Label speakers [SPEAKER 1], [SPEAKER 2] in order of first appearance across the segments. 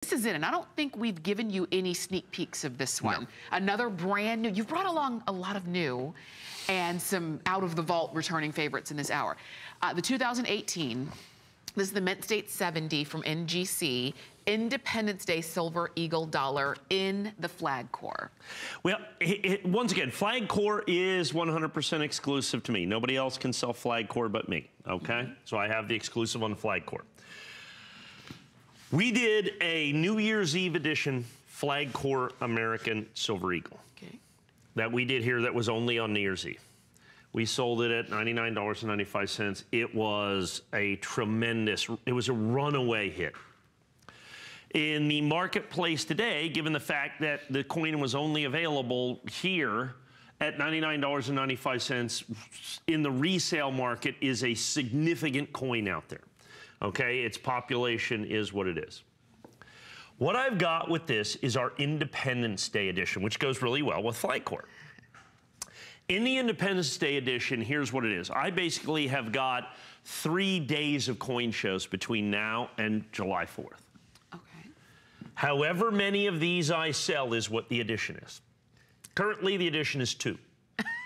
[SPEAKER 1] This is it, and I don't think we've given you any sneak peeks of this one. No. Another brand new, you've brought along a lot of new and some out of the vault returning favorites in this hour. The 2018, this is the Mint State 70 from NGC, Independence Day Silver Eagle Dollar in the flag core.
[SPEAKER 2] Well, once again, flag core is 100% exclusive to me. Nobody else can sell flag core but me, okay? So I have the exclusive on the flag core. We did a New Year's Eve edition flag core American Silver Eagle.
[SPEAKER 1] Okay.
[SPEAKER 2] That we did here that was only on New Year's Eve. We sold it at $99.95. It was a tremendous, it was a runaway hit. In the marketplace today, given the fact that the coin was only available here at $99.95 in the resale market, is a significant coin out there. Okay, its population is what it is. What I've got with this is our Independence Day edition, which goes really well with flag core. In the Independence Day edition, here's what it is. I basically have got 3 days of coin shows between now and July 4th.
[SPEAKER 1] Okay.
[SPEAKER 2] However many of these I sell is what the edition is. Currently, the edition is 2.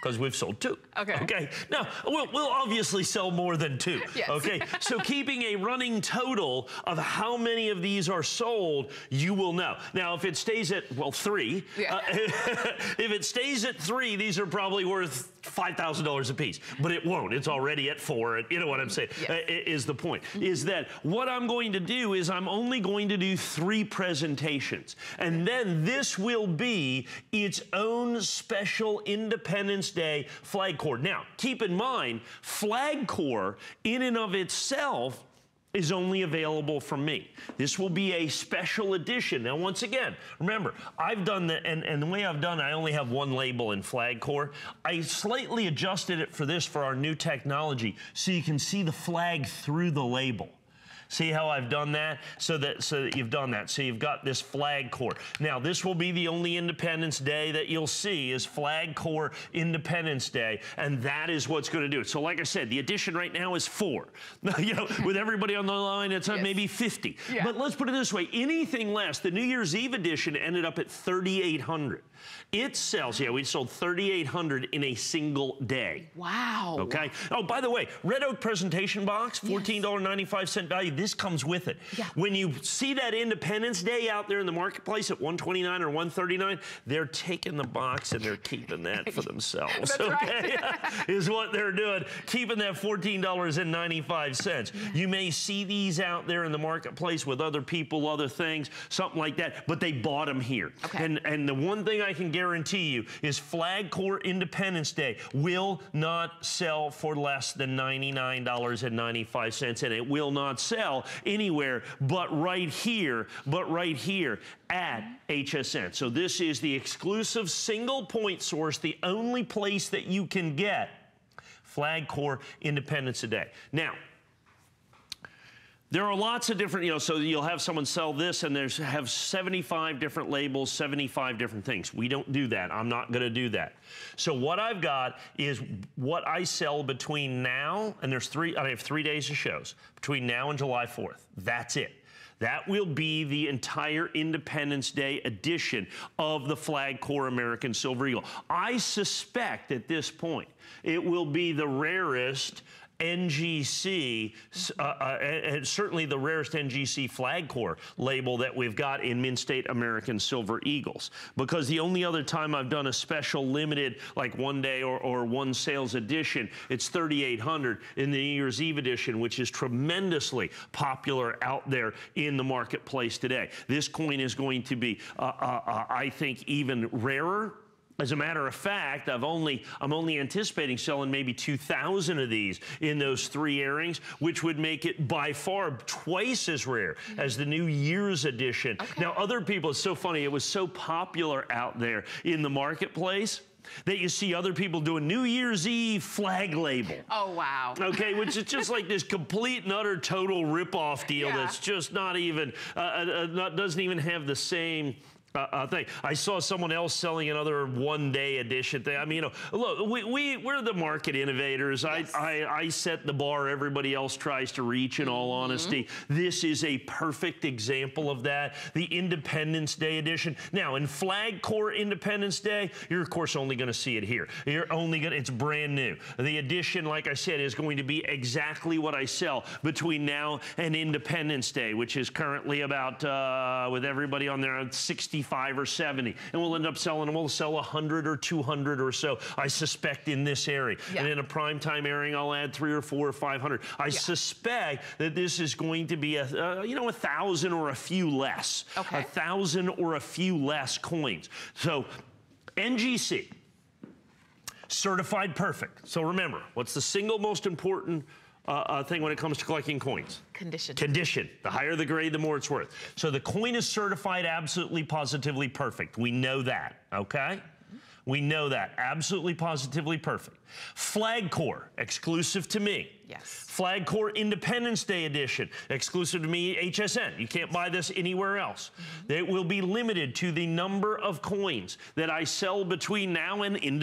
[SPEAKER 2] Because we've sold 2.
[SPEAKER 1] Okay.
[SPEAKER 2] Okay. Now, we'll obviously sell more than 2.
[SPEAKER 1] Yes.
[SPEAKER 2] Okay. So keeping a running total of how many of these are sold, you will know. Now, if it stays at, well, 3,
[SPEAKER 1] yeah.
[SPEAKER 2] If it stays at 3, these are probably worth $5,000 a piece. But it won't. It's already at 4. You know what I'm saying?
[SPEAKER 1] Yes.
[SPEAKER 2] Is the point. Is that what I'm going to do is I'm only going to do 3 presentations. And then this will be its own special Independence Day flag core. Now, keep in mind, flag core in and of itself is only available from me. This will be a special edition. Now, once again, remember, I've done the, and the way I've done it, I only have 1 label in flag core. I slightly adjusted it for this, for our new technology, so you can see the flag through the label. See how I've done that? So that you've done that. So you've got this flag core. Now, this will be the only Independence Day that you'll see is flag core Independence Day, and that is what's going to do it. So like I said, the edition right now is 4. You know, with everybody on the line, it's
[SPEAKER 1] yes.
[SPEAKER 2] maybe 50.
[SPEAKER 1] Yeah.
[SPEAKER 2] But let's put it this way. Anything less, the New Year's Eve edition ended up at 3,800. It sells, yeah, we sold 3,800 in a single day.
[SPEAKER 1] Wow.
[SPEAKER 2] Okay. Oh, by the way, Red Oak presentation box, $14.95
[SPEAKER 1] yes.
[SPEAKER 2] value. This comes with it.
[SPEAKER 1] Yeah.
[SPEAKER 2] When you see that Independence Day out there in the marketplace at $129 or $139, they're taking the box and they're keeping that for themselves.
[SPEAKER 1] That's
[SPEAKER 2] okay,
[SPEAKER 1] right.
[SPEAKER 2] is what they're doing, keeping that $14.95.
[SPEAKER 1] Yeah.
[SPEAKER 2] You may see these out there in the marketplace with other people, other things, something like that, but they bought them here.
[SPEAKER 1] Okay.
[SPEAKER 2] And the one thing I can guarantee you is flag core Independence Day will not sell for less than $99.95, and it will not sell anywhere but right here at HSN. So this is the exclusive single point source, the only place that you can get flag core Independence Day. Now, there are lots of different, you know, so you'll have someone sell this and have 75 different labels, 75 different things. We don't do that. I'm not going to do that. So what I've got is what I sell between now, and I have 3 days of shows, between now and July 4th. That's it. That will be the entire Independence Day edition of the flag core American Silver Eagle. I suspect at this point it will be the rarest NGC, and certainly the rarest NGC flag core label that we've got in Mint State American Silver Eagles. Because the only other time I've done a special limited, like 1 day or 1 sales edition, it's 3,800 in the New Year's Eve edition, which is tremendously popular out there in the marketplace today. This coin is going to be, I think, even rarer. As a matter of fact, I'm only anticipating selling maybe 2,000 of these in those 3 airings, which would make it by far twice as rare as the New Year's edition. Okay. Now, other people, it's so funny, it was so popular out there in the marketplace that you see other people doing New Year's Eve flag label.
[SPEAKER 1] Oh, wow.
[SPEAKER 2] Okay, which is just like this complete and utter total rip-off deal. Yeah. That's just not even, doesn't even have the same thing. I saw someone else selling another one-day edition thing. I mean, you know, look, we're the market innovators. Yes. I set the bar everybody else tries to reach, in all honesty. This is a perfect example of that. The Independence Day edition. Now, in Flag Core Independence Day, you're, of course, only going to see it here. You're only going to, it's brand new. The edition, like I said, is going to be exactly what I sell between now and Independence Day, which is currently about, with everybody on there, 65 or 70, and we'll end up selling them. We'll sell 100 or 200 or so, I suspect, in this area. Yeah. And in a primetime airing, I'll add 300 or 400 or 500. I suspect that this is going to be you know, 1,000 or a few less. Okay. 1,000 or a few less coins. So NGC, certified perfect. So remember, what's the single most important thing when it comes to collecting coins?
[SPEAKER 1] Condition.
[SPEAKER 2] Condition. The higher the grade, the more it's worth. So the coin is certified absolutely, positively perfect. We know that, okay? We know that. Absolutely, positively perfect. Flag Core, exclusive to me.
[SPEAKER 1] Yes.
[SPEAKER 2] Flag Core Independence Day Edition, exclusive to me, HSN. You can't buy this anywhere else. It will be limited to the number of coins that I sell between now and Independence